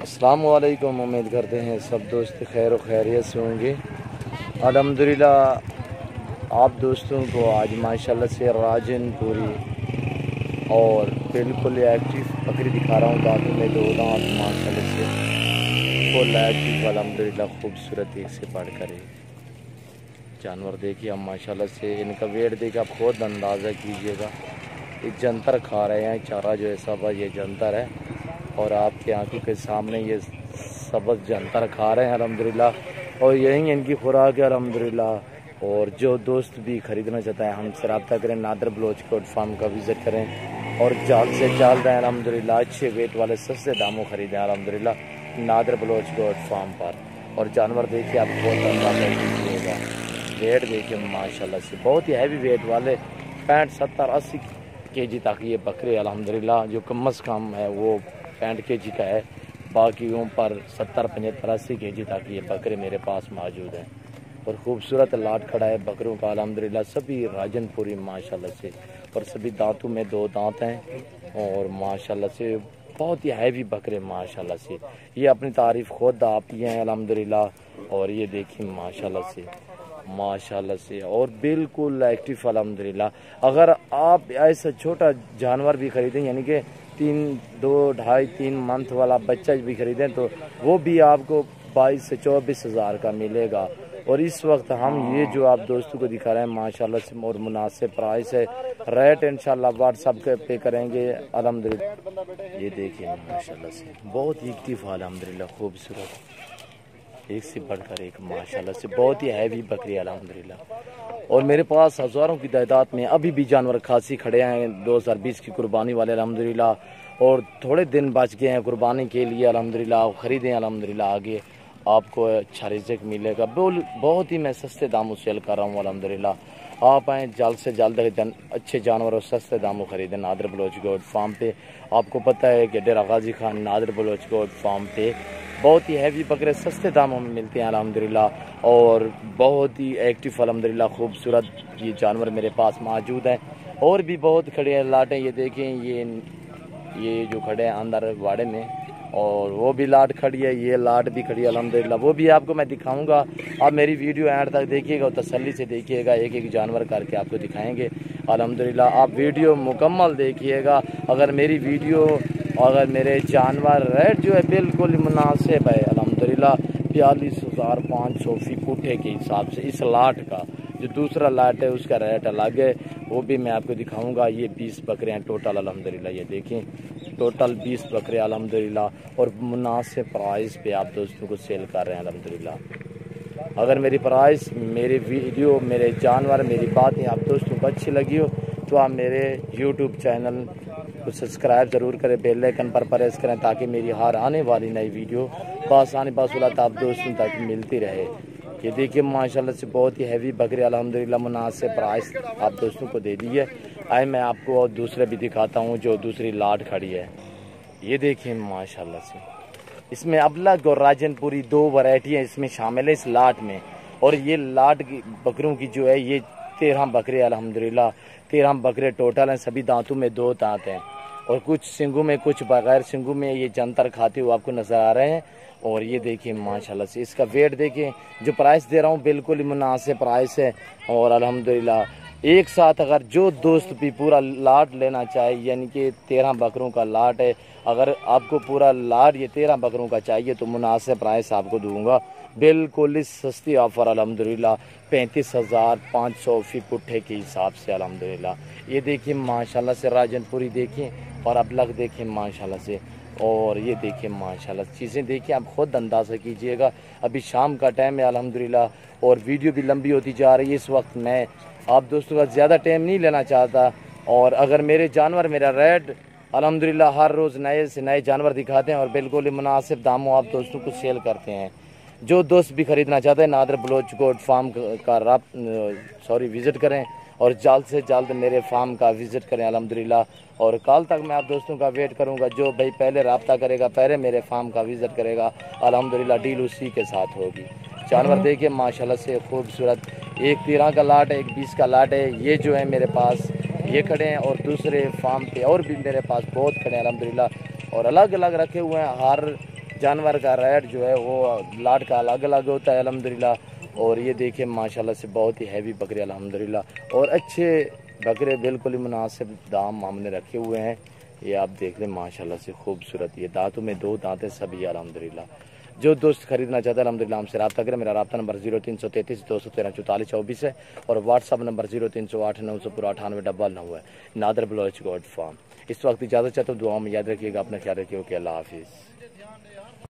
अस्सलाम वालेकुम। उम्मीद करते हैं सब दोस्त खैर व खैरियत से होंगे। अल्हम्दुलिल्लाह आप दोस्तों को आज माशाल्लाह से राजनपुरी और बिल्कुल एक्टिव बकरी दिखा रहा हूँ। दांतों में दो दांत माशाल्लाह से फुल एक्टिव अल्हम्दुलिल्लाह खूबसूरत एक से बढ़कर एक जानवर देखिए हम माशाल्लाह से। इनका वेट देखिए आप खुद अंदाज़ा कीजिएगा। ये जंतर खा रहे हैं, चारा जो है सब ये जंतर है और आपके आंखों के सामने ये सबज जंतर खा रहे हैं अल्हम्दुलिल्लाह और यही इनकी खुराक है अल्हम्दुलिल्लाह। और जो दोस्त भी ख़रीदना चाहता है हमसे रब्ता करें, नादर बलोच कोट फार्म का विज़िट करें और जल्द से जल्द हैं अल्हम्दुलिल्लाह। अच्छे वेट वाले सस्ते दामों ख़रीदें अल्हम्दुलिल्लाह नादर बलोच कोट फार्म पर। और जानवर देखिए आप बहुत अंदाज़ा कीजिएगा, वेट देखिए माशाल्लाह से बहुत ही हैवी वेट वाले 65, 70, 80 kg तक ये बकरे अल्हम्दुलिल्लाह। जो कम अज़ कम है वो 65 kg का है, बाकियों पर 70, 75, 80 kg तक ये बकरे मेरे पास मौजूद हैं। और ख़ूबसूरत लाट खड़ा है बकरों का अल्हम्दुलिल्लाह, सभी राजनपुरी माशाल्लाह से और सभी दांतों में दो दांत हैं और माशाल्लाह से बहुत ही हैवी बकरे माशाल्लाह से। ये अपनी तारीफ़ खुद आप ही हैं अल्हम्दुलिल्लाह। और ये देखिए माशाल्लाह से और बिल्कुल एक्टिव अल्हम्दुलिल्लाह। अगर आप ऐसा छोटा जानवर भी ख़रीदें यानी कि 2-2.5-3 मंथ वाला बच्चा भी ख़रीदें तो वो भी आपको 22 से 24 हज़ार का मिलेगा। और इस वक्त हम ये जो आप दोस्तों को दिखा रहे हैं माशाल्लाह से और मुनासिब प्राइस है। रेट इंशाल्लाह व्हाट्सएप पे करेंगे अल्हम्दुलिल्लाह। ये देखिए माशाल्लाह से बहुत ही एक्टिव अल्हम्दुलिल्लाह, खूबसूरत एक से बढ़कर एक माशाल्लाह से बहुत ही हैवी बकरी अल्हम्दुलिल्लाह। और मेरे पास हज़ारों की तादाद में अभी भी जानवर खासी खड़े हैं 2020 की कुर्बानी वाले अल्हम्दुलिल्लाह। और थोड़े दिन बच गए हैं कुर्बानी के लिए अल्हम्दुलिल्लाह। ख़रीदें अल्हम्दुलिल्लाह, आगे आपको अच्छा रिज़्क़ मिलेगा। बहुत ही मैं सस्ते दामों सेल कर रहा हूँ अल्हम्दुलिल्लाह। आप आएँ जल्द से जल्द अच्छे जानवर और सस्ते दामों ख़रीदें नादर बलोच गोट फार्म पे। आपको पता है कि डेरा गाजी खान नादर बलोच गोट फार्म पे बहुत ही हैवी बकरे सस्ते दामों में मिलते हैं अल्हम्दुलिल्लाह और बहुत ही एक्टिव अल्हम्दुलिल्लाह। खूबसूरत ये जानवर मेरे पास मौजूद हैं और भी बहुत खड़े हैं लाटें। ये देखें ये जो खड़े हैं अंदर वाड़े में और वो भी लाट खड़ी है, ये लाट भी खड़ी है अल्हम्दुलिल्लाह। वो भी आपको मैं दिखाऊंगा। आप मेरी वीडियो एंड तक देखिएगा और तसल्ली से देखिएगा, एक एक जानवर करके आपको दिखाएंगे अल्हम्दुलिल्लाह। आप वीडियो मुकम्मल देखिएगा। अगर मेरे जानवर रेट जो है बिल्कुल मुनासिब है अल्हम्दुलिल्लाह। 42,500 फी पुट्ठे के हिसाब से इस लाट का। जो दूसरा लाट है उसका रेट अलग है, वो भी मैं आपको दिखाऊंगा। ये 20 बकरे हैं टोटल अल्हम्दुलिल्लाह। ये देखें टोटल 20 बकरे अल्हम्दुलिल्लाह और मुनासिब प्राइस पे आप दोस्तों को सेल कर रहे हैं अल्हम्दुलिल्लाह। अगर मेरी प्राइस, मेरी वीडियो, मेरे जानवर, मेरी बातें आप दोस्तों को अच्छी लगी हो तो आप मेरे यूट्यूब चैनल को सब्सक्राइब ज़रूर करें, बेल आइकन पर प्रेस करें ताकि मेरी हर आने वाली नई वीडियो बासानी बासुलत आप दोस्तों तक मिलती रहे। ये देखिए माशाल्लाह से बहुत ही हैवी बकरी अल्हम्दुलिल्लाह, मुनासिब प्राइस आप दोस्तों को दे दी है। आए मैं आपको और दूसरे भी दिखाता हूँ जो दूसरी लाट खड़ी है। ये देखिए माशाल्लाह से इसमें अबलग और राजनपुरी 2 वैरायटी हैं इसमें शामिल है इस लाट में। और ये लाट की बकरों की जो है ये 13 बकरे अल्हम्दुलिल्लाह। 13 बकरे टोटल हैं, सभी दांतों में 2 दांत हैं और कुछ सिंगों में कुछ बगैर सिंगों में ये जंतर खाते हुए आपको नज़र आ रहे हैं। और ये देखिए माशाल्लाह से इसका वेट देखिए, जो प्राइस दे रहा हूँ बिल्कुल ही मुनासिब प्राइस है। और अल्हम्दुलिल्लाह एक साथ अगर जो दोस्त भी पूरा लाट लेना चाहे यानी कि 13 बकरों का लाट है, अगर आपको पूरा लाट ये 13 बकरों का चाहिए तो मुनासिब प्राइस आपको दूंगा बिल्कुल इस सस्ती ऑफ़र अल्हम्दुलिल्लाह। 35,500 फी पुट्ठे के हिसाब से अल्हम्दुलिल्लाह। ये देखिए माशाल्लाह से राजनपुरी देखिए और अबलग देखिए माशाल्लाह से। और ये देखिए माशाल्लाह चीज़ें देखिए आप खुद अंदाज़ा कीजिएगा। अभी शाम का टाइम है अल्हम्दुलिल्लाह और वीडियो भी लंबी होती जा रही है। इस वक्त मैं आप दोस्तों का ज़्यादा टाइम नहीं लेना चाहता। और अगर मेरे जानवर, मेरा रेट अल्हम्दुलिल्लाह हर रोज़ नए से नए जानवर दिखाते हैं और बिल्कुल ही मुनासिब दामों आप दोस्तों को सेल करते हैं। जो दोस्त भी ख़रीदना चाहते हैं नादर बलोच गोट फार्म का विज़िट करें और जल्द से जल्द मेरे फार्म का विज़िट करें अल्हम्दुलिल्लाह। और कल तक मैं आप दोस्तों का वेट करूंगा। जो भाई पहले रब्ता करेगा, पहले मेरे फार्म का विज़िट करेगा अल्हम्दुलिल्लाह डील उसी के साथ होगी। जानवर देखिए माशाल्लाह से खूबसूरत, एक 13 का लाट है, एक 20 का लाट है। ये जो है मेरे पास ये खड़े हैं और दूसरे फार्म पे और भी मेरे पास बहुत खड़े हैं अल्हम्दुलिल्लाह और अलग अलग रखे हुए हैं। हर जानवर का रेट जो है वो लाट का अलग अलग होता है अल्हम्दुलिल्लाह। और ये देखिए माशाल्लाह से बहुत ही हैवी बकरे अल्हम्दुलिल्लाह, और अच्छे बकरे बिल्कुल ही मुनासिब दाम हमने रखे हुए हैं। ये आप देख लें माशाल्लाह से खूबसूरत, ये दांतों में 2 दांत है सभी अल्हम्दुलिल्लाह। जो दोस्त खरीदना चाहता है अल्हम्दुलिल्लाह हमसे रब्ता करें। मेरा रब्ता नंबर 0333 213 44 24 है और व्हाट्सअप नंबर 0308 998 है। नादर बलोच गोड फार्म। इस वक्त इजाज़त चाहता हूँ, दुआ में याद रखिएगा, अपना ख्याल रखिए। ओके, अल्लाह हाफिज़।